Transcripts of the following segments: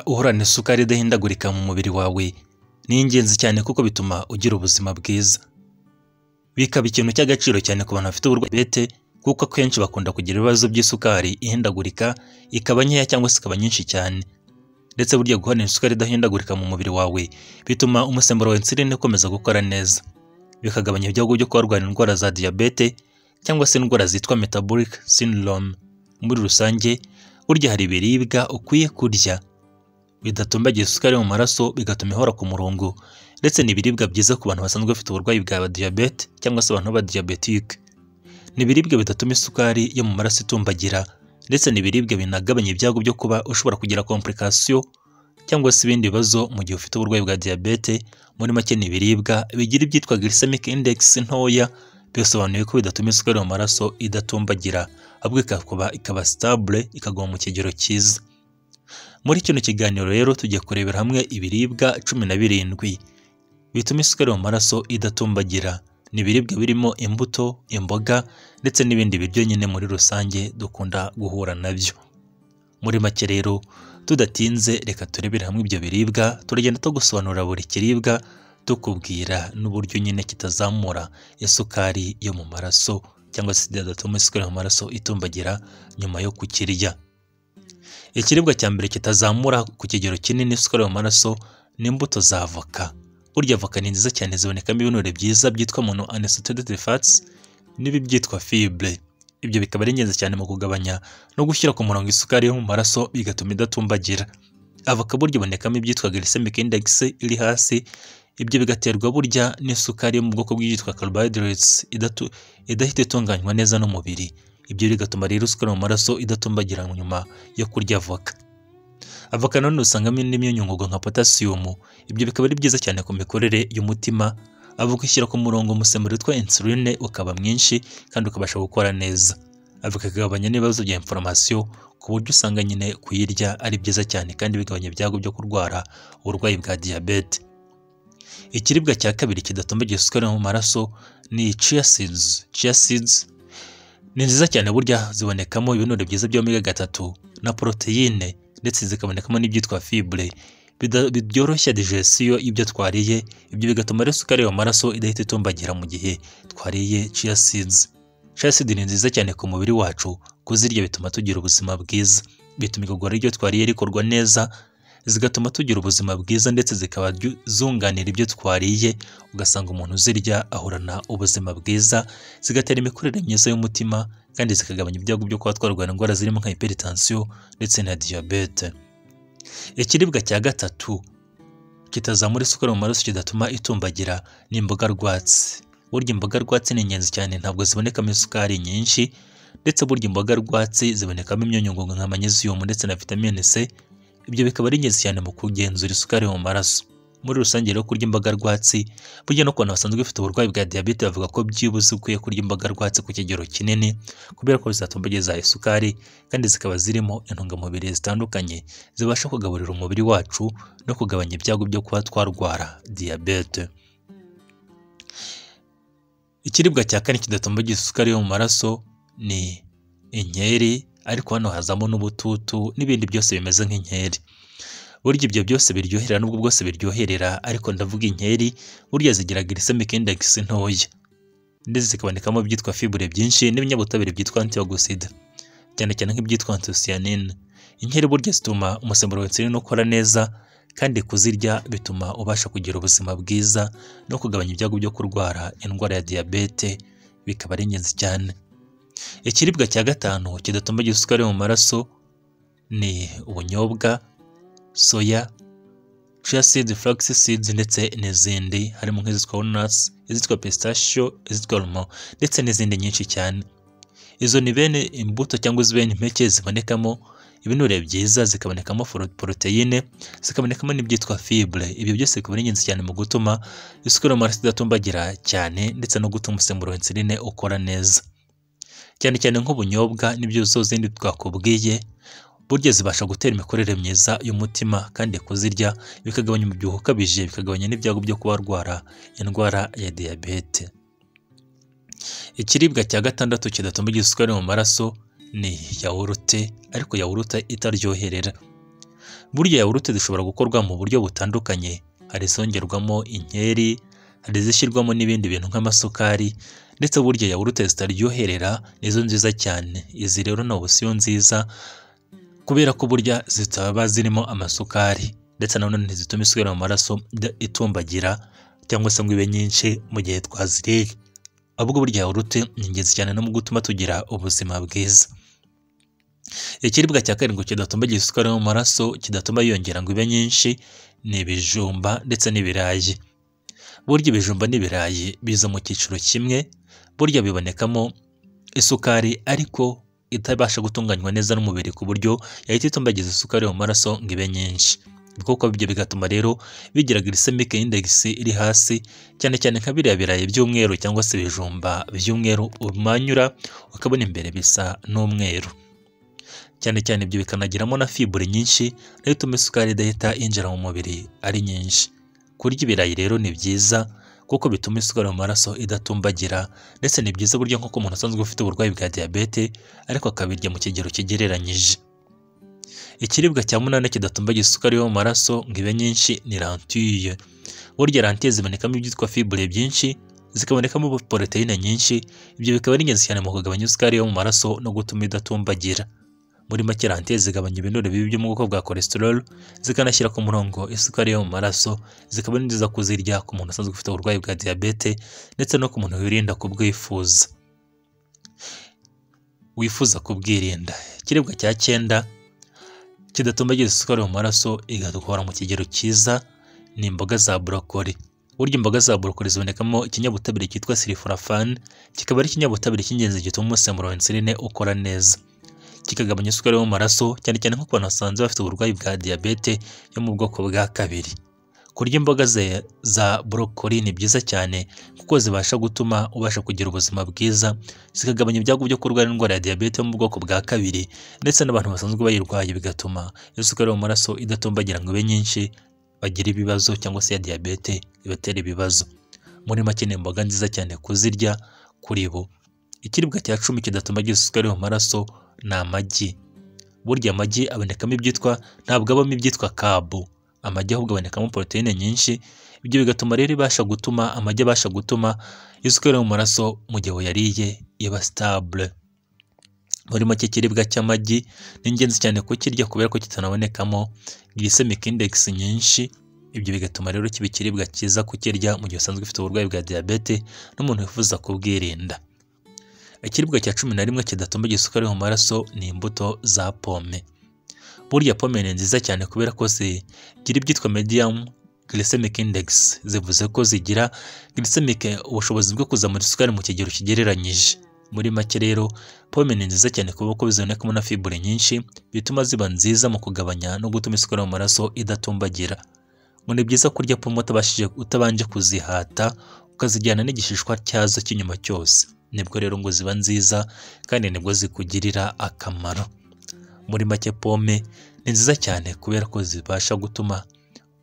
uhorana isukari idahindagurika mu mubiri wawe ni ingenzi cyane kuko bituma ugira ubuzima bwiza. Bikaba ikintu cy'agaciro cyane ku bantu bafite uburwayi bwa diyabete kuko akenshi bakunda kugira ibibazo by'isukari ihindagurika ikaba nkeya cyangwa se ikaba nyinshi cyane. Ndetse burya guhorana isukari idahindagurika mu mubiri wawe bituma umusemburo wa insuline ukomeza gukora neza. Bikagabanya ibyago byo kurwara indwara za diyabete cyangwa se indwara zitwa metabolic syndrome. Muri rusange burya hari ibiribwa ukwiye kurya bidatumbagiza isukari mu maraso bigatuma ihora ku murongo, ndetse ni ibiribwa byiza ku bantu basanzwe bafite uburwayi bwa diyabete cyangwa se abantu ba diabetike. Ni ibiribwa bidatuma isukari yo mu maraso itumbagira, ndetse ni ibiribwa binagabanya ibyago byo kuba ushobora kugira complication cyangwa se ibindi bibazo mu gihe ufite uburwayi bwa diyabete. Muri make ni ibiribwa bigira ibyitwa glycemic index ntoya, bisobanuye ko bidatuma isukari mu maraso idatumbagira, ahubwo ikaba stable, ikaguma mu kigero cyiza. Muri kino kiganiro rero tugiye kurebera hamwe ibiribwa 17 bituma isukari mu maraso idatumbagira. Ni ibiribwa birimo imbuto, imboga ndetse n'ibindi biryo nyine muri rusange dukunda guhura nabyo. Muri make rero tudatinze reka turebere hamwe ibyo biribwa, turagenda tugusobanurira buri kiribwa tukubwira n'uburyo nyine kitazamura isukari yo mu maraso cyangwa se kidatuma isukari mu maraso itumbagira nyuma yo kukirya. Ikiribwa cya mbere kitazamura ku kigero kinini isukari mu maraso ni imbuto za avoka. Burya avoka ni nziza cyane, zibonekamo ibinure byiza byitwa monounsaturated fats n'ibi byitwa fibre. Ibyo bikaba ari ingenzi cyane mu kugabanya no gushyira ku murongo isukari yo mu maraso bigatuma idatumbagira. Avoka burya ibonekamo ibyitwa glycemic index iri hasi, ibyo bigaterwa burya n'isukari yo mu bwoko bw'iyitwa carbohydrates idahita itunganywa neza n'umubiri. Ibyo bigatuma rero isukari mu maraso idatumbagira nyuma yo kurya avoka. Avoka nanone usangamo n'imyunyungugu nka potassium. Ibyo bikaba ari byiza cyane ku mikorere y'umutima. Avoka ishyira ku murongo umusemburo witwa insuline ukaba mwinshi kandi ukabasha gukora neza. Avoka ikagabanya n'ibibazo bya inflammation ku buryo usanga nyine kuyirya ari byiza cyane kandi bigabanya ibyago byo kurwara uburwayi bwa diyabete. Ikiribwa cya kabiri kidatumbagiza isukari mu maraso ni chia seeds. Chia seeds ni nziza cyane, burya zibonekamo ibinure byiza bya omega 3 na proteine, ndetse zikabonekamo n'ibyitwa fibre byoroshya digestion y'ibyo twariye. Ibyo bigatuma isukari mu maraso idahita itumbagira mu gihe twariye chia seeds. Chia seeds ni nziza cyane ku mubiri wacu, kuzirya bituma tugira ubuzima bwiza, bituma igogora ibyo twariye rikorwa neza, zigatuma tugira ubuzima bwiza, ndetse zikaba zunganira ibyo twariye, ugasanga umuntu uzirya ahorana ubuzima bwiza, zigatera imikorere myiza y'umutima kandi zikagabanya ibyago byo kuba twarwara indwara zirimo nka hypertension ndetse na diabete. Ikiribwa cya gatatu kitazamura isukari mu maraso kidatuma itumbagira ni imboga rwatsi. Burya imboga rwatsi ni ingenzi cyane, ntabwo zibonekamo isukari nyinshi, ndetse burya imboga rwatsi zibonekamo imyunyungugu nka magnesium ndetse na vitamine C. Ibyo bikaba ari ingenzi cyane mu kugenzura isukari mu maraso. Muri rusange rero kurya imboga rwatsi, burya no ku bantu basanzwe bafite uburwayi bwa diyabete bavuga ko byibuze ukwiye kurya imboga rwatsi ku kigero kinini, kubera ko zizatumbagiza isukari kandi zikaba zirimo intungamubiri zitandukanye zibasha kugaburira umubiri wacu no kugabanya ibyago byo kuba twarwara diyabete. Ikiribwa cya kane kidatumbagiza isukari yo mu maraso ni inkeri, ariko hano hazamo n'ubututu n'ibindi byose bimeze nk'inkeri. Burya ibyo byose biryohera, nubwo bwose biryoherera, ariko ndavuga inkeri burya zigira glycemic index ntoya, ndetse zikabonekamo ibyitwa fibre byinshi n'ibinyabutabire byitwa antioxidant, cyane cyane nk'ibyitwa anthocyanine. Inkeri burya zituma umusemburo wa insuline ukora neza, kandi kuzirya bituma ubasha kugira ubuzima bwiza no kugabanya ibyago byo kurwara indwara ya diyabete, bikaba ari ingenzi cyane. Ikiribwa cya gatanu kidatumbagiza isukari mu maraso ni ubunyobwa, soya, chia seeds, flax seeds ndetse n'izindi, harimo nk'izitwa walnuts, izitwa pistachio, izitwa almond ndetse n'izindi nyinshi cyane. Izo ni bene imbuto cyangwa bene impeke zibonekamo ibinure byiza, zikabonekamo proteine, zikabonekamo n'ibyitwa fibre. Ibyo byose bikaba ari ingenzi cyane mu gutuma isukari mu maraso idatumbagira cyane, ndetse no gutuma umusemburo wa insuline ukora neza. Cyane cyane nk'ubunyobwa n'ibyo zindi twakubwiye, burya zibasha gutera imikorere myiza y'umutima, kandi kuzirya bikagabanya umubyibuho ukabije, bikagabanya n'ibyago byo kuba warwara indwara ya diyabete. Ikiribwa cya gatandatu kidatumbagiza isukari mu maraso ni yawurute, ariko yawurute itaryoherera. Burya yawurute zishobora gukorwa mu buryo butandukanye, hari izongerwamo inkeri, hari izishyirwamo n'ibindi bintu nk'amasukari, ndetse burya yawurute zitaryoherera nizo nziza cyane. Izi rero ni opsiyo nziza kubera ko burya zitaba zirimo amasukari, ndetse nanone ntizituma isukari mu maraso itumbagira cyangwa se ngo ibe nyinshi mu gihe twaziriye. Ahubwo burya yawurute ni ingenzi cyane no mu gutuma tugira ubuzima bwiza. Ikiribwa cya karindwi kidatumbagira isukari mu maraso, kidatuma yiyongera ngo ibe nyinshi, ni ibijumba ndetse n'ibirayi. Burya ibijumba n'ibirayi biza mu cyiciro kimwe, burya bibonekamo isukari ariko itabasha gutunganywa neza n'umubiri ku buryo yahita itumbagiza isukari mu maraso ngo ibe nyinshi. Kuko ibyo bigatuma rero bigira glycemic index iri hasi, cyane cyane nka biriya birayi by'umweru cyangwa se ibijumba by'umweru umanyura ukabona imbere bisa n'umweru. Cyane cyane ibyo bikanagiramo na fibre nyinshi, nayo ituma isukari idahita yinjira mu mubiri ari nyinshi. Kurya ibirayi rero ni byiza kuko bituma isukari mu maraso idatumbagira, ndetse ni byiza buryo nk'uko umuntu asanzwe ufite uburwayi bwa diyabete ariko akabirya mu kigero kigereranyije. Ikiribwa cya munani kidatumbagira isukari yo mu maraso ngo ibe nyinshi ni lentille. Burya lentille zibonekamo ibyitwa fibre byinshi, zikabonekamo poroteyine nyinshi, ibyo bikaba ari ingenzi cyane mu kugabanya isukari yo mu maraso no gutuma idatumbagira. Muri make lentille zigabanya ibinure bibi byo mu bwoko bwa cholesterol, zikanashyira ku murongo isukari yo mu maraso, zikaba ari nziza kuzirya ku muntu asanzwe ufite uburwayi bwa diyabete, ndetse no ku muntu wirinda wifuza kubwirinda. Ikiribwa cya cyenda kidatumbagira isukari mu maraso igatwara mu kigero cyiza ni imboga za brokoli. Burya imboga za brokoli zibonekamo ikinyabutabire cyitwa sulforaphane, kikaba ari ikinyabutabire cy'ingenzi gituma umusemburo wa insuline ukora neza, kikagabanya isukari yo mu maraso, cyane cyane nko ku bantu basanzwe bafite uburwayi bwa diyabete yo mu bwoko bwa kabiri. Kurya imboga za brokoli ni byiza cyane kuko zibasha gutuma ubasha kugira ubuzima bwiza, zikagabanya ibyago byo kurwara indwara ya diyabete yo mu bwoko bwa kabiri, ndetse n'abantu basanzwe bayirwaye bigatuma isukari yo mu maraso idatumbagira ngo ibe nyinshi, bagira ibibazo cyangwa se ya diyabete ibatera ibibazo. Muri make ni imboga nziza cyane kuzirya kuri bo. Ikiribwa cya 10 kidatumbagira isukari yo mu maraso ni amagi. Burya amagi abonekamo ntabwo abamo ibyitwa carbo. Amagi ahubwo abonekamo poroteyine nyinshi, ibyo bigatuma rero amagi abasha gutuma isukari yo mu maraso mu gihe uyariye iba stable. Muri make ikiribwa cy'amagi ni ingenzi cyane kukirya kubera ko kitanabonekamo glycemic index nyinshi, ibyo bigatuma rero kiba ikiribwa cyiza kukirya mu gihe usanzwe ufite uburwayi bwa diyabete n'umuntu wifuza kubwirinda. Ikiribwa cya 11 kidatumbagira isukari yo mu maraso ni imbuto za pome. Burya pome ni nziza cyane kubera ko zigira ibyitwa medium glycemic index, zivuze ko zigira ubushobozi bwo kuzamura isukari mu kigero kigereranyije. Muri make rero pome ni nziza cyane kuko bizonekamo na fibre nyinshi, bituma ziba nziza mu kugabanya no gutuma isukari mu maraso idatumbagira. Ngo ni byiza kurya pome utabanje kuzihata, ukazijyana n'igishishwa cyazo cy'inyuma cyose, nibwo rero ngo ziba nziza kandi nibwo zikugirira akamaro. Muri make pome ni nziza cyane kubera ko zibasha gutuma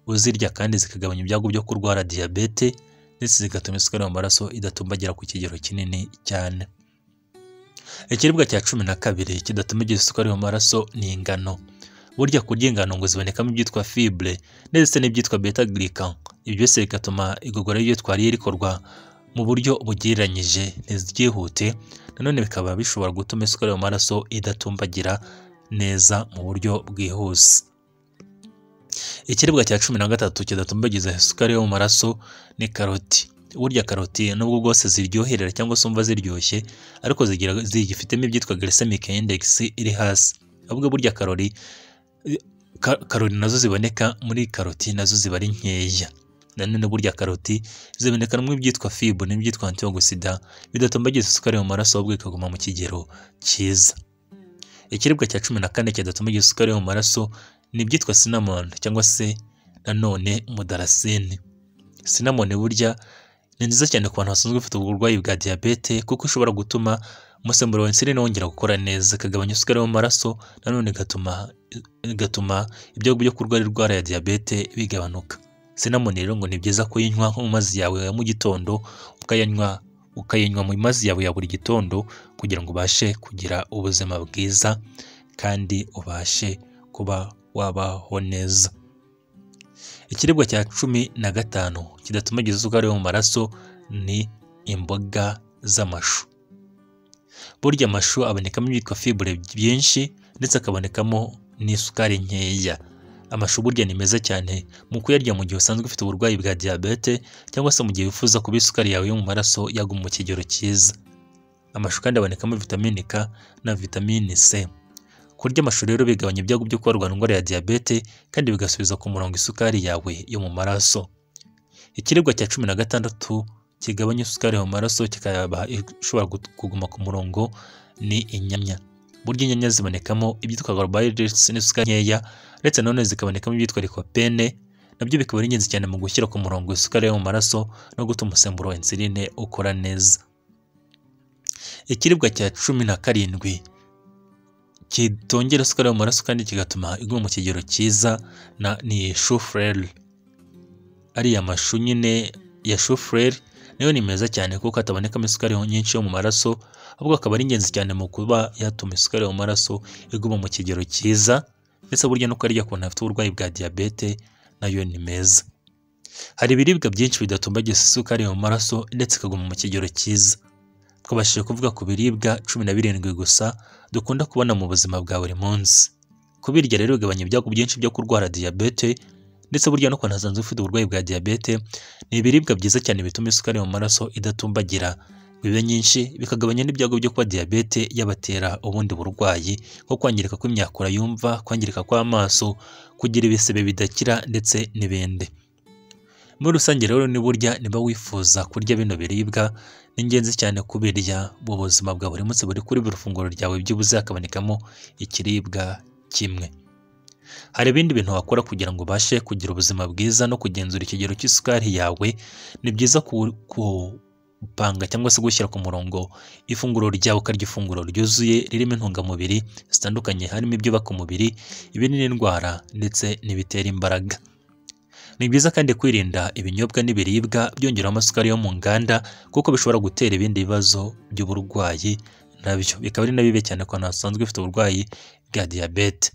uzirya kandi zikagabanya ibyago byo kurwara diyabete, ndetse zigatuma isukari mu maraso idatumbagira ku kigero kinini cyane. Ikiribwa cya 12 kidatumbagira isukari mu maraso ni ingano. Burya kurya ingano ngo zibonekamo ibyitwa fibre ndetse n'ibyitwa beta glucan, ibyo byose bigatuma igogora y'ibyo twariye rikorwa mu buryo bugereranyije, ntibyihute, nanone bikaba bishobora gutuma isukari mu maraso idatumbagira neza mu buryo bwihuse. Ikiribwa cya 13 kidatumbagiza isukari yo mu maraso ni karoti. Burya karoti nubwo bwose ziryoherera cyangwa se umva ziryoshye, ariko zigifitemo ibyitwa glycemic index iri hasi. Ahubwo burya karori nazo ziboneka muri karoti nazo ziba ari nkeya. Nanone burya karoti zibonekanamo ibyitwa fibre n'ibyitwa antioxidant, bidatumbagiza isukari mu maraso ahubwo ikaguma mu kigero cyiza. Ikiribwa cya 14 kidatumbagira isukari yo mu maraso ni ibyitwa cinnamon cyangwa se nanone mudarasini. Cinnamon burya ni nziza cyane ku bantu basanzwe bafite uburwayi bwa diyabete kuko ishobora gutuma umusemburo wa insuline wongera gukora neza, ikagabanya isukari mu maraso, nanone igatuma ibyago byo kurwara indwara ya diyabete bigabanuka. Cinnamon rero ngo ni byiza kuyinywa mu mazi yawe ya mu gitondo, ukayinywa mu mazi yawe ya buri gitondo kugira ngo ubashe kugira ubuzima bwiza kandi ubashe kuba wabaho neza. Ikiribwa cya 15 kidatuma ugira isukari yo mu maraso ni imboga z'amashu. Burya amashu abonekamo ibyitwa fibre byinshi ndetse akabonekamo n'isukari nkeya. Amashu burya ni meza cyane mu kuyarya mu gihe usanzwe ufite uburwayi bwa diabete cyangwa se mu gihe wifuza kuba isukari yawe yo mu maraso yaguma mu kigero cyiza. Amashu kandi abonekamo vitamine K na vitamine C. Kurya amashu rero bigabanya ibyago byo kurwara indwara ya diabete kandi bigasubiza ku murongo isukari yawe yo mu maraso. Ikiribwa cya 16 kigabanya isukari yo mu maraso kikaba ishobora kuguma ku murongo ni inyanya. Burya inyanya zibonekamo ibyitwa carbohydrates n'isukari nkeya ndetse nanone zikabonekamo ibyitwa lycopene, nabyo bikaba ari ingenzi cyane mu gushyira ku murongo isukari yo mu maraso no gutuma umusemburo wa insuline ukora neza. Ikiribwa cya 17 kitongera isukari yo mu maraso kandi kigatuma iguma mu kigero cyiza ni chou-fleur. Ariya mashu nyine ya chou-fleur nayo ni meza cyane kuko atabonekamo isukari nyinshi yo mu maraso, ahubwo akaba ari ingenzi cyane mu kuba yatuma isukari yo mu maraso iguma mu kigero cyiza, ndetse burya no kurya ku bantu bafite uburwayi bwa diabete nayo ni meza. Hari ibiribwa byinshi bidatumbagiza isukari yo mu maraso ndetse ikaguma mu kigero cyiza. Twabashije kuvuga ku biribwa 17 gusa dukunda kubona mu buzima bwa buri munsi. Kubirya rero bigabanya ibyago byinshi byo kurwara diabete, ndetse burya no kwa nasanzwe ufite uburwayi bwa diabete ni ibiribwa byiza cyane bituma isukari yo mu maraso idatumbagira bibe nyinshi, bikagabanya n'ibyago byo kuba diabete yabatera ubundi burwayi nko kwangirika kw'imyakura yumva, kwangirika kw'amaso, kugira ibisebe bidakira ndetse n'ibindi. Muri rusange rero ni burya niba wifuza kurya bino biribwa ni ingenzi cyane kubirya mu buzima bwa buri munsi buri kuri buri funguro ryawe byibuze hakabonekamo ikiribwa kimwe. Hari ibindi bintu wakora kugira ngo ubashe kugira ubuzima bwiza no kugenzura ikigero cy'isukari yawe. Ni byiza kupanga cyangwa se gushyira ku murongo ifunguro ryawe, ukarya ifunguro ryuzuye ririmo intungamubiri zitandukanye, harimo ibyubaka umubiri, ibirinda indwara ndetse n'ibitera imbaraga. Ni byiza kandi kwirinda ibinyobwa n'ibiribwa byongera amasukari yo mu nganda kuko bishobora gutera ibindi bibazo by'uburwayi, nabyo bikaba ari nabibe cyane ku bantu basanzwe bafite uburwayi bwa diabete.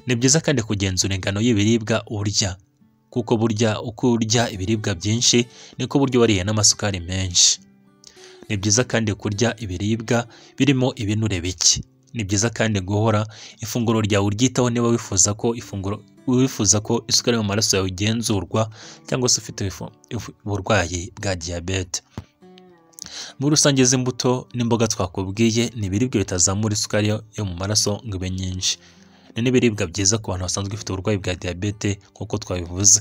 Ni byiza kandi kugenzura ingano y'ibiribwa urya kuko burya uko urya ibiribwa byinshi niko buryo wariye n'amasukari menshi. Ni byiza kandi kurya ibiribwa birimo ibinure bike. Ni byiza kandi guhora ifunguro ryawe uryitaho niba wifuza ko isukari mu maraso yawe igenzurwa cyangwa se ufite uburwayi bwa diabete. Muri rusange z'imbuto n'imboga twakubwiye ni ibiribwa bitazamura isukari yo mu maraso ngo ibe nyinshi. Ni n'ibiribwa byiza ku bantu basanzwe bafite uburwayi bwa diabete nk'uko twabivuze.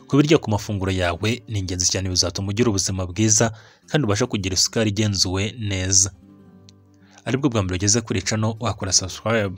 Kubirya ku mafunguro yawe ni ingenzi cyane, bizatuma ugira ubuzima bwiza kandi ubasha kugira isukari igenzuwe neza. Aribwo bwa mbere ugeze kuri channel wakora subscribe.